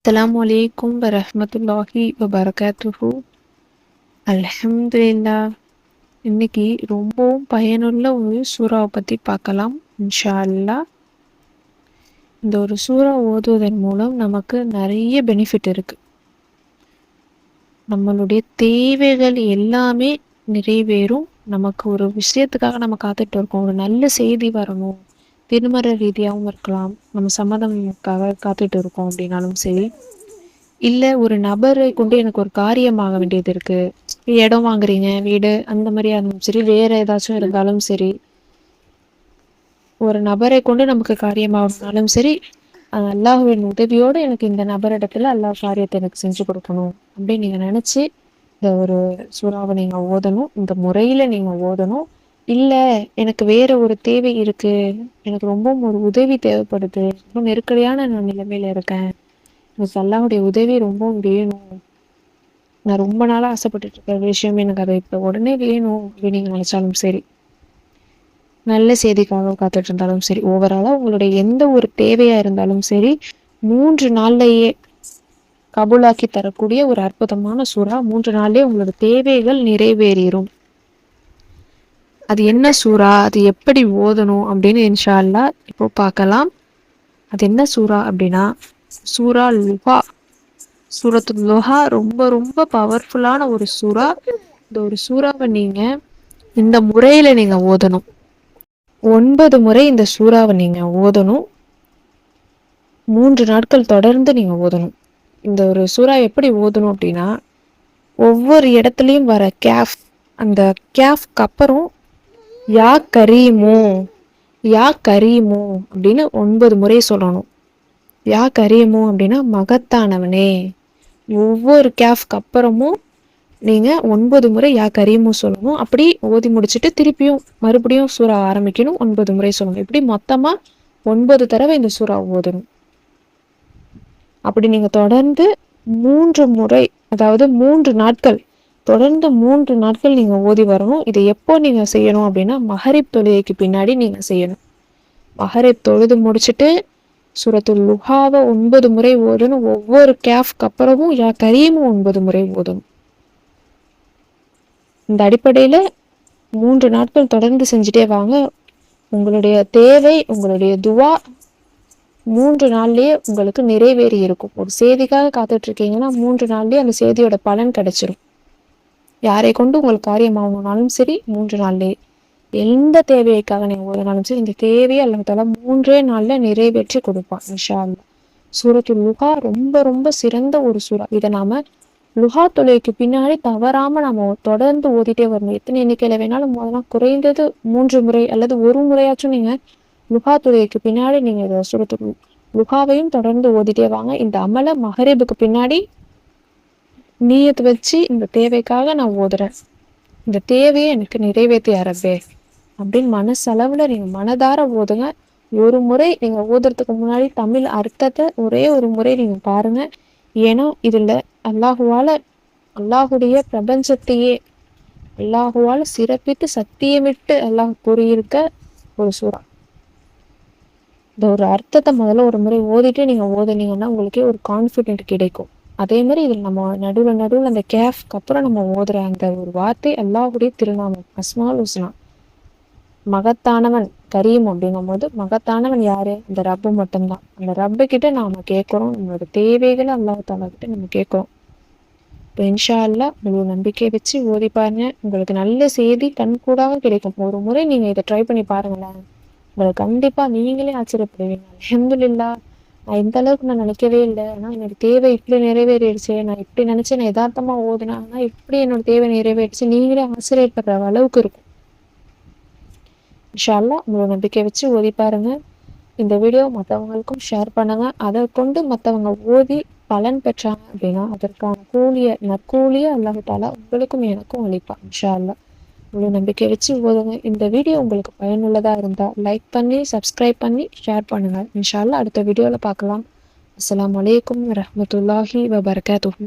அஸ்ஸலாமு அலைக்கும் வரஹ்மத்துல்லாஹி வபரகாத்துஹு. அல்ஹம்துலில்லாஹ். இன்னைக்கு ரொம்பவும் பயனுள்ள ஒரு சூறாவை பற்றி பார்க்கலாம் இன்ஷா அல்லாஹ். இந்த ஒரு சூறா ஓதுவதன் மூலம் நமக்கு நிறைய பெனிஃபிட் இருக்குது. நம்மளுடைய தேவைகள் எல்லாமே நிறைவேறும். நமக்கு ஒரு விஷயத்துக்காக நம்ம காத்துட்டு இருக்கோம், ஒரு நல்ல செய்தி வரணும், திருமண ரீதியாகவும் இருக்கலாம், நம்ம சம்மதம்காக காத்துட்டு இருக்கோம் அப்படின்னாலும் சரி, இல்லை ஒரு நபரை கொண்டு எனக்கு ஒரு காரியமாக வேண்டியது இருக்குது, இடம் வாங்குறீங்க, வீடு அந்த மாதிரியா இருந்தாலும் சரி, வேறு ஏதாச்சும் இருந்தாலும் சரி, ஒரு நபரை கொண்டு நமக்கு காரியமாகனாலும் சரி, அல்லாஹுவின் உதவியோடு எனக்கு இந்த நபரிடத்துல அல்லாஹ் காரியத்தை எனக்கு செஞ்சு கொடுக்கணும் அப்படின்னு நீங்கள் நினச்சி இந்த ஒரு சூறாவை நீங்கள் ஓதணும். இந்த முறையில் நீங்கள் ஓதணும். இல்லை எனக்கு வேற ஒரு தேவை இருக்குது, எனக்கு ரொம்ப ஒரு உதவி தேவைப்படுது, ரொம்ப நெருக்கடியான நான் நிலைமையில இருக்கேன், எனக்கு அல்லாஹ்வுடைய உதவி ரொம்ப வேணும், நான் ரொம்ப நாளாக ஆசைப்பட்டுட்டு இருக்க விஷயம் எனக்கு அதை இப்போ உடனே வேணும் அப்படின்னு நீங்கள் நினச்சாலும் சரி, நல்ல செய்திக்காக காத்துட்டு இருந்தாலும் சரி, ஓவராலாக உங்களுடைய எந்த ஒரு தேவையாக இருந்தாலும் சரி, 3 நாள்லையே கபூலாக்கி தரக்கூடிய ஒரு அற்புதமான சூறா. 3 நாள்லேயே உங்களோட தேவைகள் நிறைவேறும். அது என்ன சூறா, அது எப்படி ஓதணும் அப்படின்னு இன்ஷா அல்லாஹ் இப்போ பார்க்கலாம். அது என்ன சூறா அப்படின்னா சூரா லுஹா. சூரத்து லுஹா ரொம்ப ரொம்ப பவர்ஃபுல்லான ஒரு சூறா. இந்த ஒரு சூறாவை நீங்கள் இந்த முறையில் நீங்கள் ஓதணும். 9 முறை இந்த சூறாவை நீங்கள் ஓதணும். 3 நாட்கள் தொடர்ந்து நீங்கள் ஓதணும். இந்த ஒரு சூறா எப்படி ஓதணும் அப்படின்னா, ஒவ்வொரு இடத்துலையும் வர கேஃப், அந்த கேஃப்க்கு அப்புறம் யா கரீமோ யா கரீமோ அப்படின்னு 9 முறை சொல்லணும். யா கரீமோ அப்படின்னா மகத்தானவனே. ஒவ்வொரு கேஃப்க்கு அப்புறமும் நீங்கள் 9 முறை யா கரீமோ சொல்லணும். அப்படி ஓதி முடிச்சுட்டு திருப்பியும் மறுபடியும் சூறா ஆரம்பிக்கணும், 9 முறை சொல்லணும். இப்படி மொத்தமாக 9 தடவை இந்த சூறா ஓதணும். அப்படி நீங்கள் தொடர்ந்து 3 முறை, அதாவது 3 நாட்கள், தொடர்ந்து 3 நாட்கள் நீங்கள் ஓதி வரணும். இதை எப்போ நீங்கள் செய்யணும் அப்படின்னா மஹரிப் தொழுகைக்கு பின்னாடி நீங்கள் செய்யணும். மஹரிப் தொழுது முடிச்சுட்டு சூரத்துல் லுஹாவை 9 முறை ஓதணும். ஒவ்வொரு கேஃப்க்கு அப்புறமும் யா கரீமும் 9 முறை ஓதணும். இந்த அடிப்படையில் 3 நாட்கள் தொடர்ந்து செஞ்சுட்டே வாங்க. உங்களுடைய தேவை, உங்களுடைய துவா 3 நாள்லேயே உங்களுக்கு நிறைவேறி இருக்கும். ஒரு செய்திக்காக காத்துட்டு இருக்கீங்கன்னா 3 நாள்லேயே அந்த செய்தியோட பலன் கிடைச்சிரும். யாரை கொண்டு உங்களுக்கு காரியமாகணும்னாலும் சரி, 3 நாள்லேயே எந்த தேவைக்காக நீங்கள் ஓதினாலும் சரி, இந்த தேவையை அல்லாஹ் தஆலா 3 நாளில் நிறைவேற்றி கொடுப்பான் இன்ஷா அல்லாஹ். சூரத்துல் லுஹா ரொம்ப ரொம்ப சிறந்த ஒரு சூறா. இதை நாம லுஹா தொழுகைக்கு பின்னாடி தவறாம நம்ம தொடர்ந்து ஓதிட்டே வரணும். எத்தனை எண்ணிக்கையில வேணாலும் ஓதலாம். குறைந்தது 3 முறை அல்லது ஒரு முறையாச்சும் நீங்க லுஹா தொழுகைக்கு பின்னாடி நீங்க இதை சூரத்துல் லுஹாவையும் தொடர்ந்து ஓதிட்டே வாங்க. இந்த அமலை மஹரிபுக்கு பின்னாடி நீயத்து வச்சு, இந்த தேவைக்காக நான் ஓதுறேன், இந்த தேவையை எனக்கு நிறைவேற்றி அரபே அப்படின்னு மனசளவுல நீங்க மனதார ஓதுங்க. ஒரு முறை நீங்க ஓதுறதுக்கு முன்னாடி தமிழ் அர்த்தத்தை ஒரே ஒரு முறை நீங்க பாருங்க. ஏன்னா இதுல அல்லாஹுடைய பிரபஞ்சத்தையே அல்லாஹுவால சிறப்பித்து சத்தியமிட்டு அல்லாஹ் கூறியிருக்க ஒரு சூறா. இந்த ஒரு அர்த்தத்தை முதல்ல ஒரு முறை ஓதிட்டு நீங்க ஓதுனீங்கன்னா உங்களுக்கே ஒரு கான்ஃபிடென்ட் கிடைக்கும். அதே மாதிரி இதில் நம்ம நடுவில் அந்த கேஃப்க்கு அப்புறம் நம்ம ஓதுற அந்த ஒரு வார்த்தை அல்லாஹுடைய திருநாமம் அஸ்மால் ஹுஸ்னா. மகத்தானவன் கரீம் அப்படிங்கும் போது மகத்தானவன் யாரு? அந்த ரப்பு மட்டும்தான். அந்த ரப்பு கிட்ட நாம கேட்குறோம், நம்மளோட தேவைகளை அல்லாஹ் தஆலா கிட்ட நம்ம கேட்குறோம். இப்போ இன்ஷா அல்லாஹ் முழு நம்பிக்கை வச்சு ஓதி பாருங்க. உங்களுக்கு நல்ல செய்தி கண்கூடாக கிடைக்கும். ஒரு முறை நீங்க இதை ட்ரை பண்ணி பாருங்களேன், உங்களுக்கு கண்டிப்பா நீங்களே ஆச்சரியப்படுவீங்க. அல்ஹம்துலில்லாஹ், நான் இந்த அளவுக்கு நான் நினைக்கவே இல்லை, ஆனால் எனக்கு தேவை இப்படி நிறைவேறிடுச்சு, நான் இப்படி நினைச்சேன், நான் யதார்த்தமா ஓதுனேன், ஆனால் இப்படி என்னோட தேவை நிறைவேறிடுச்சு, நீங்களே ஆச்சரியப்படுற அளவுக்கு இருக்கும். இன்ஷா அல்லாஹ் உங்களோட நம்பிக்கை வச்சு ஓதி பாருங்க. இந்த வீடியோ மற்றவங்களுக்கும் ஷேர் பண்ணுங்க. அதை கொண்டு மற்றவங்க ஓதி பலன் பெற்றாங்க அப்படின்னா அதற்கான நற்கூலிய அல்லாஹ் தஆலா உங்களுக்கும் எனக்கும் அளிப்பான் இன்ஷா அல்லாஹ். இவ்வளோ நம்பிக்கை வச்சு ஓதுங்க. இந்த வீடியோ உங்களுக்கு பயனுள்ளதாக இருந்தால் லைக் பண்ணி, சப்ஸ்கிரைப் பண்ணி, ஷேர் பண்ணுங்கள். இன்ஷா அல்லாஹ் அடுத்த வீடியோவில் பார்க்கலாம். அஸ்ஸலாமு அலைக்கும் வரஹ்மத்துல்லாஹி வபரகாத்துஹு.